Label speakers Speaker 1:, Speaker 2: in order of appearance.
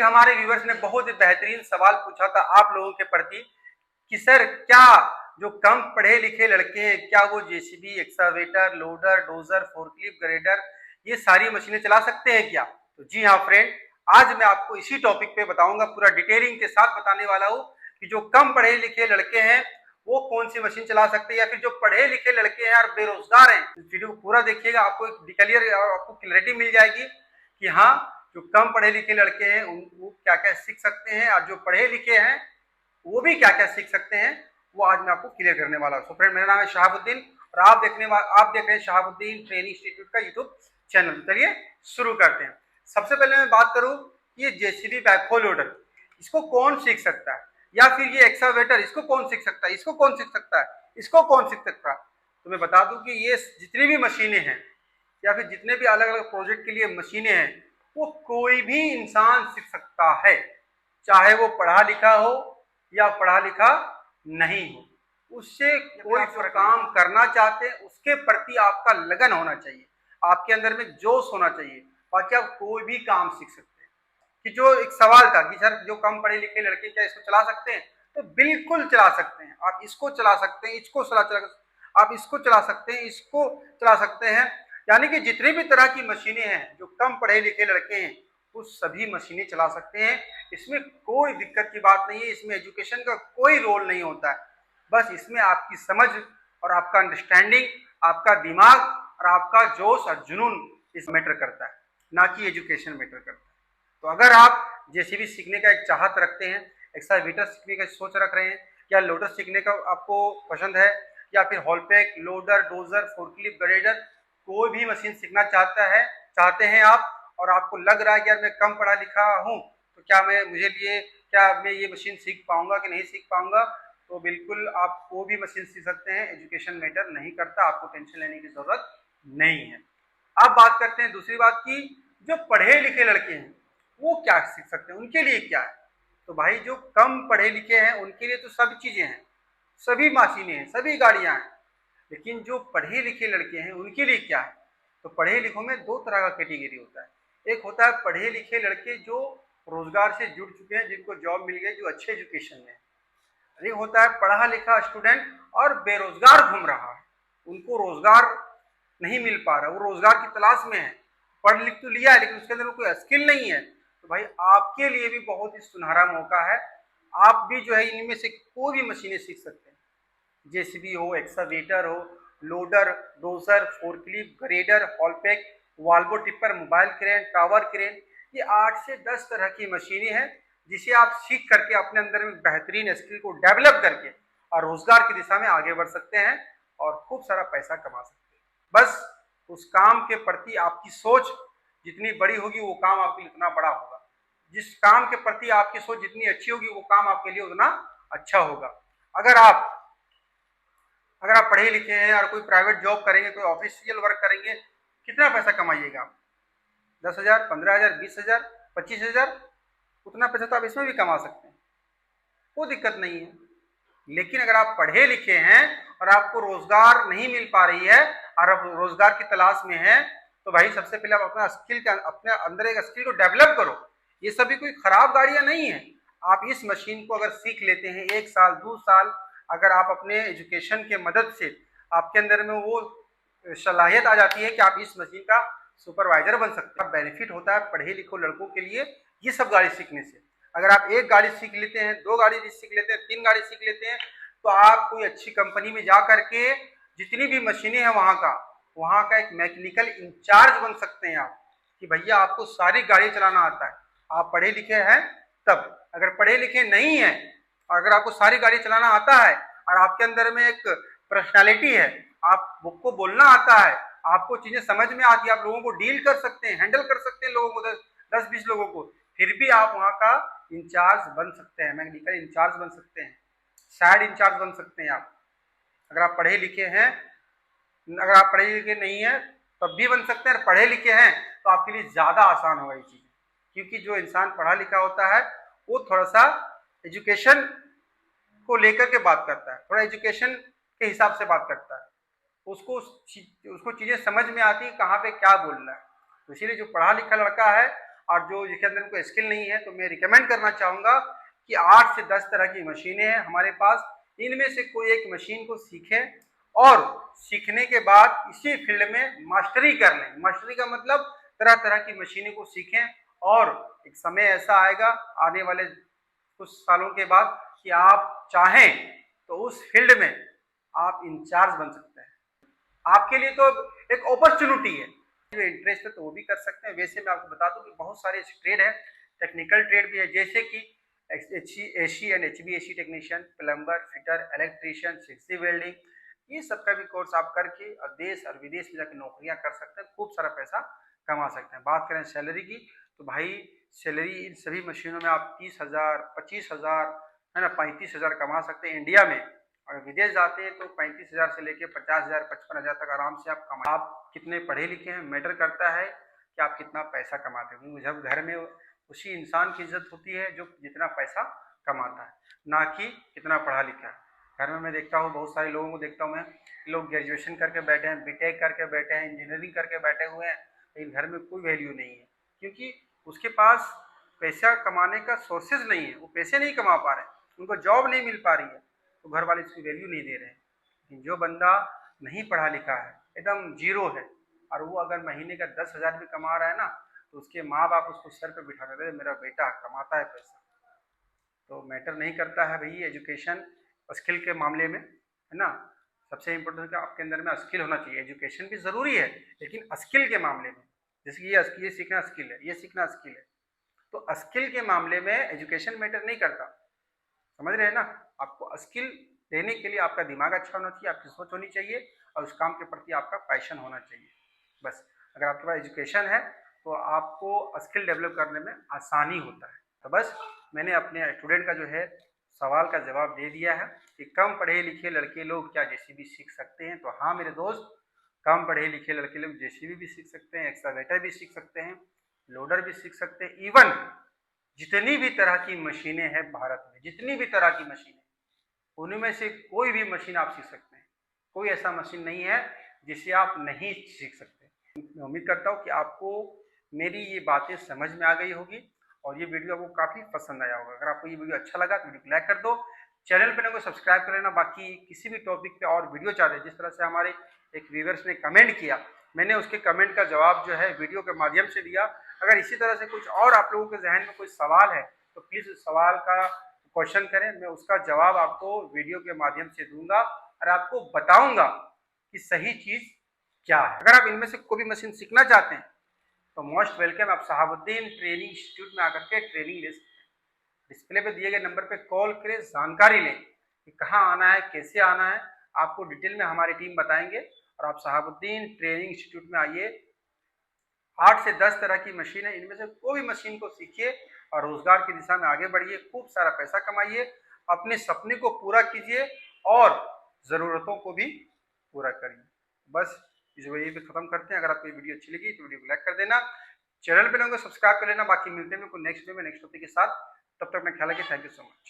Speaker 1: एक हमारे व्यूअर्स ने बहुत ही बेहतरीन सवाल पूछा था आप लोगों के प्रति कि सर क्या जो कम पढ़े लिखे लड़के हैं क्या वो JCB, excavator, loader, dozer, forklift, grader ये सारी मशीनें चला सकते हैं क्या? तो जी हाँ फ्रेंड, आज मैं आपको इसी टॉपिक पे बताऊंगा, पूरा डिटेलिंग के साथ बताने वाला हूँ कि जो कम पढ़े लिखे लड़के हैं वो कौन सी मशीन चला सकते हैं, या फिर जो पढ़े लिखे लड़के हैं और बेरोजगार हैं। इस वीडियो को पूरा देखिएगा, आपको एक क्लियर और आपको क्लैरिटी मिल जाएगी कि हाँ जो कम पढ़े लिखे लड़के हैं वो क्या क्या सीख सकते हैं और जो पढ़े लिखे हैं वो भी क्या क्या सीख सकते हैं, वो आज मैं आपको क्लियर करने वाला हूँ। फ्रेंड, मेरा नाम है शहाबुद्दीन और आप देख रहे हैं शहाबुद्दीन ट्रेनिंग इंस्टीट्यूट का यूट्यूब चैनल। चलिए शुरू करते हैं। सबसे पहले मैं बात करूं कि ये जेसीबी बैकहो लोडर इसको कौन सीख सकता है, या फिर ये एक्सकावेटर इसको कौन सीख सकता है, इसको कौन सीख सकता है, इसको कौन सीख सकता है। तो मैं बता दूं कि ये जितनी भी मशीनें हैं या फिर जितने भी अलग अलग प्रोजेक्ट के लिए मशीनें हैं वो कोई भी इंसान सीख सकता है, चाहे वो पढ़ा लिखा हो या पढ़ा लिखा नहीं हो। उससे कोई काम करना चाहते हैं उसके प्रति आपका लगन होना चाहिए, आपके अंदर में जोश होना चाहिए, बाकी आप कोई भी काम सीख सकते हैं। कि जो एक सवाल था कि सर जो कम पढ़े लिखे लड़के क्या इसको चला सकते हैं, तो बिल्कुल चला सकते हैं। आप इसको चला सकते हैं, इसको आप इसको चला सकते हैं, इसको चला सकते हैं। यानी कि जितनी भी तरह की मशीनें हैं जो कम पढ़े लिखे लड़के हैं वो सभी मशीनें चला सकते हैं। इसमें कोई दिक्कत की बात नहीं है, इसमें एजुकेशन का कोई रोल नहीं होता है। बस इसमें आपकी समझ और आपका अंडरस्टैंडिंग, आपका दिमाग और आपका जोश और जुनून इस मैटर करता है, ना कि एजुकेशन मैटर करता है। तो अगर आप जेसीबी सीखने का एक चाहत रखते हैं, एक्सकावेटर सीखने का सोच रख रहे हैं, या लोडर सीखने का आपको पसंद है, या फिर Haulpak, loader, dozer, forklift, grader कोई भी मशीन सीखना चाहते हैं आप, और आपको लग रहा है कि यार मैं कम पढ़ा लिखा हूँ तो क्या मैं ये मशीन सीख पाऊंगा कि नहीं सीख पाऊंगा, तो बिल्कुल आप कोई भी मशीन सीख सकते हैं। एजुकेशन मैटर नहीं करता, आपको टेंशन लेने की जरूरत नहीं है। अब बात करते हैं दूसरी बात की, जो पढ़े लिखे लड़के हैं वो क्या सीख सकते हैं, उनके लिए क्या है। तो भाई जो कम पढ़े लिखे हैं उनके लिए तो सब चीजें हैं, सभी मशीनें हैं, सभी गाड़ियां हैं। लेकिन जो पढ़े लिखे लड़के हैं उनके लिए क्या है। तो पढ़े लिखों में दो तरह का कैटेगरी होता है। एक होता है पढ़े लिखे लड़के जो रोजगार से जुड़ चुके हैं, जिनको जॉब मिल गई, जो अच्छे एजुकेशन में है। एक होता है पढ़ा लिखा स्टूडेंट और बेरोजगार घूम रहा है, उनको रोजगार नहीं मिल पा रहा, वो रोजगार की तलाश में है, पढ़ लिख तो लिया है लेकिन उसके अंदर कोई स्किल नहीं है। तो भाई आपके लिए भी बहुत ही सुनहरा मौका है, आप भी जो है इनमें से कोई भी मशीनें सीख सकते हैं। जेसीबी हो, एक्सकावेटर हो, loader, dozer, forklift, grader, haulpak, Volvo tipper, mobile crane, tower crane, ये 8 से 10 तरह की मशीनें हैं जिसे आप सीख करके अपने अंदर में बेहतरीन स्किल को डेवलप करके और रोजगार की दिशा में आगे बढ़ सकते हैं और खूब सारा पैसा कमा सकते हैं। बस उस काम के प्रति आपकी सोच जितनी बड़ी होगी वो काम आपके लिए उतना बड़ा होगा, जिस काम के प्रति आपकी सोच जितनी अच्छी होगी वो काम आपके लिए उतना अच्छा होगा। अगर आप पढ़े लिखे हैं और कोई प्राइवेट जॉब करेंगे, कोई ऑफिशियल वर्क करेंगे, कितना पैसा कमाइएगा आप? 10,000, 15,000, 20,000, 25,000, उतना पैसा तो आप इसमें भी कमा सकते हैं, कोई दिक्कत नहीं है। लेकिन अगर आप पढ़े लिखे हैं और आपको रोजगार नहीं मिल पा रही है और आप रोजगार की तलाश में हैं, तो भाई सबसे पहले आप अपने अंदर एक स्किल को डेवलप करो। ये सभी कोई खराब गाड़ियां नहीं है। आप इस मशीन को अगर सीख लेते हैं 1 साल 2 साल, अगर आप अपने एजुकेशन के मदद से आपके अंदर में वो सलाहियत आ जाती है कि आप इस मशीन का सुपरवाइजर बन सकते हैं। बेनिफिट होता है पढ़े लिखे लड़कों के लिए ये सब गाड़ी सीखने से। अगर आप 1 गाड़ी सीख लेते हैं, 2 गाड़ी सीख लेते हैं, 3 गाड़ी सीख लेते हैं, तो आप कोई अच्छी कंपनी में जा करके जितनी भी मशीनें हैं वहाँ का एक मैकेनिकल इंचार्ज बन सकते हैं आप, कि भैया आपको सारी गाड़ी चलाना आता है। आप पढ़े लिखे हैं तब, अगर पढ़े लिखे नहीं है और अगर आपको सारी गाड़ी चलाना आता है और आपके अंदर में एक पर्सनालिटी है, आपको बोलना आता है, आपको चीजें समझ में आती है, आप लोगों को डील कर सकते हैं, हैंडल कर सकते हैं लोगों को, 10-20 लोगों को, फिर भी आप वहाँ का इंचार्ज बन सकते हैं, मैकेनिकल इंचार्ज बन सकते हैं, साइड इंचार्ज बन सकते हैं आप। अगर आप पढ़े लिखे हैं, अगर आप पढ़े लिखे नहीं है तब भी बन सकते हैं, और पढ़े लिखे हैं तो आपके लिए ज्यादा आसान होगा ये चीज, क्योंकि जो इंसान पढ़ा लिखा होता है वो थोड़ा सा एजुकेशन को लेकर के बात करता है, थोड़ा एजुकेशन के हिसाब से बात करता है, उसको चीजें समझ में आती है कहाँ पे क्या बोलना है। तो इसीलिए जो पढ़ा लिखा लड़का है और जो जिसके अंदर उनको स्किल नहीं है, तो मैं रिकमेंड करना चाहूँगा कि 8 से 10 तरह की मशीनें हैं हमारे पास, इनमें से कोई एक मशीन को सीखें और सीखने के बाद इसी फील्ड में मास्टरी कर लें। मास्टरी का मतलब तरह तरह की मशीनों को सीखें और एक समय ऐसा आएगा आने वाले कुछ सालों के बाद कि आप चाहें तो उस फील्ड में आप इंचार्ज बन सकते हैं। आपके लिए तो एक अपॉर्चुनिटी है, जो इंटरेस्ट है तो वो भी कर सकते हैं। वैसे मैं आपको बता दूं कि बहुत सारे ट्रेड है, टेक्निकल ट्रेड भी है, जैसे कि AC and HVAC technician, plumber, fitter, electrician, CNC welding, ये सब का भी कोर्स आप करके देश और विदेश में जाकर नौकरियां कर सकते हैं, खूब सारा पैसा कमा सकते हैं। बात करें सैलरी की, तो भाई सैलरी इन सभी मशीनों में आप 30,000, 25,000 है ना, 35,000 कमा सकते हैं इंडिया में। अगर विदेश जाते हैं तो 35,000 से लेके 50,000, 55,000 तक आराम से आप कमा। आप कितने पढ़े लिखे हैं मैटर करता है कि आप कितना पैसा कमाते हैं। जब घर में उसी इंसान की इज्जत होती है जो जितना पैसा कमाता है, ना कि कितना पढ़ा लिखा है। घर में मैं देखता हूँ, बहुत सारे लोगों को देखता हूँ मैं, लोग ग्रेजुएशन करके बैठे हैं, बीटेक करके बैठे हैं, इंजीनियरिंग करके बैठे हुए हैं, लेकिन घर में कोई वैल्यू नहीं है, क्योंकि उसके पास पैसा कमाने का सोर्सेज नहीं है, वो पैसे नहीं कमा पा रहे हैं, उनको जॉब नहीं मिल पा रही है, तो घर वाले इसकी वैल्यू नहीं दे रहे हैं। लेकिन जो बंदा नहीं पढ़ा लिखा है, एकदम जीरो है, और वो अगर महीने का 10,000 भी कमा रहा है ना, तो उसके माँ बाप उसको सर पे बिठा देते हैं, मेरा बेटा कमाता है पैसा। तो मैटर नहीं करता है भाई एजुकेशन स्किल के मामले में, है ना। सबसे इम्पोर्टेंट आपके अंदर में स्किल होना चाहिए। एजुकेशन भी ज़रूरी है, लेकिन स्किल के मामले में, जैसे कि ये सीखना स्किल है, ये सीखना स्किल है, तो स्किल के मामले में एजुकेशन मैटर नहीं करता, समझ रहे हैं ना। आपको स्किल देने के लिए आपका दिमाग अच्छा होना चाहिए, आपकी सोच होनी चाहिए, और उस काम के प्रति आपका पैशन होना चाहिए। बस अगर आपके पास एजुकेशन है तो आपको स्किल डेवलप करने में आसानी होता है। तो बस मैंने अपने स्टूडेंट का जो है सवाल का जवाब दे दिया है कि कम पढ़े लिखे लड़के लोग क्या जेसीबी सीख सकते हैं। तो हाँ मेरे दोस्त, कम पढ़े लिखे लड़के लोग जेसीबी भी सीख सकते हैं, एक्सकावेटर भी सीख सकते हैं, लोडर भी सीख सकते हैं। इवन जितनी भी तरह की मशीनें हैं भारत में, जितनी भी तरह की मशीनें, उनमें से कोई भी मशीन आप सीख सकते हैं। कोई ऐसा मशीन नहीं है जिसे आप नहीं सीख सकते। मैं उम्मीद करता हूँ कि आपको मेरी ये बातें समझ में आ गई होगी और ये वीडियो आपको काफ़ी पसंद आया होगा। अगर आपको ये वीडियो अच्छा लगा तो वीडियो को लाइक कर दो, चैनल पर ना कोई सब्सक्राइब कर लेना। बाकी किसी भी टॉपिक पे और वीडियो चाहते हैं, जिस तरह से हमारे एक व्यूअर्स ने कमेंट किया, मैंने उसके कमेंट का जवाब जो है वीडियो के माध्यम से दिया। अगर इसी तरह से कुछ और आप लोगों के जहन में कोई सवाल है तो प्लीज़ उस सवाल का क्वेश्चन करें, मैं उसका जवाब आपको वीडियो के माध्यम से दूंगा और आपको बताऊंगा कि सही चीज़ क्या है। अगर आप इनमें से कोई भी मशीन सीखना चाहते हैं तो मोस्ट वेलकम, आप शहाबुद्दीन ट्रेनिंग इंस्टीट्यूट में आकर के ट्रेनिंग ले सकते हैं। डिस्प्ले पे दिए गए नंबर पे कॉल करें, जानकारी लें कि कहाँ आना है, कैसे आना है, आपको डिटेल में हमारी टीम बताएंगे। और आप शहाबुद्दीन ट्रेनिंग इंस्टीट्यूट में आइए। 8 से 10 तरह की मशीन है, इनमें से कोई भी मशीन को सीखिए और रोजगार की दिशा में आगे बढ़िए, खूब सारा पैसा कमाइए, अपने सपने को पूरा कीजिए और ज़रूरतों को भी पूरा करिए। बस इस वीडियो पे खत्म करते हैं। अगर आपको ये वीडियो अच्छी लगी तो वीडियो को लाइक कर देना, चैनल पे लोगों को सब्सक्राइब कर लेना। बाकी मिलते हैं नेक्स्ट वीडियो में नेक्स्ट टॉपिक के साथ, तब तक मैं ख्याल रखिए। Thank you so much.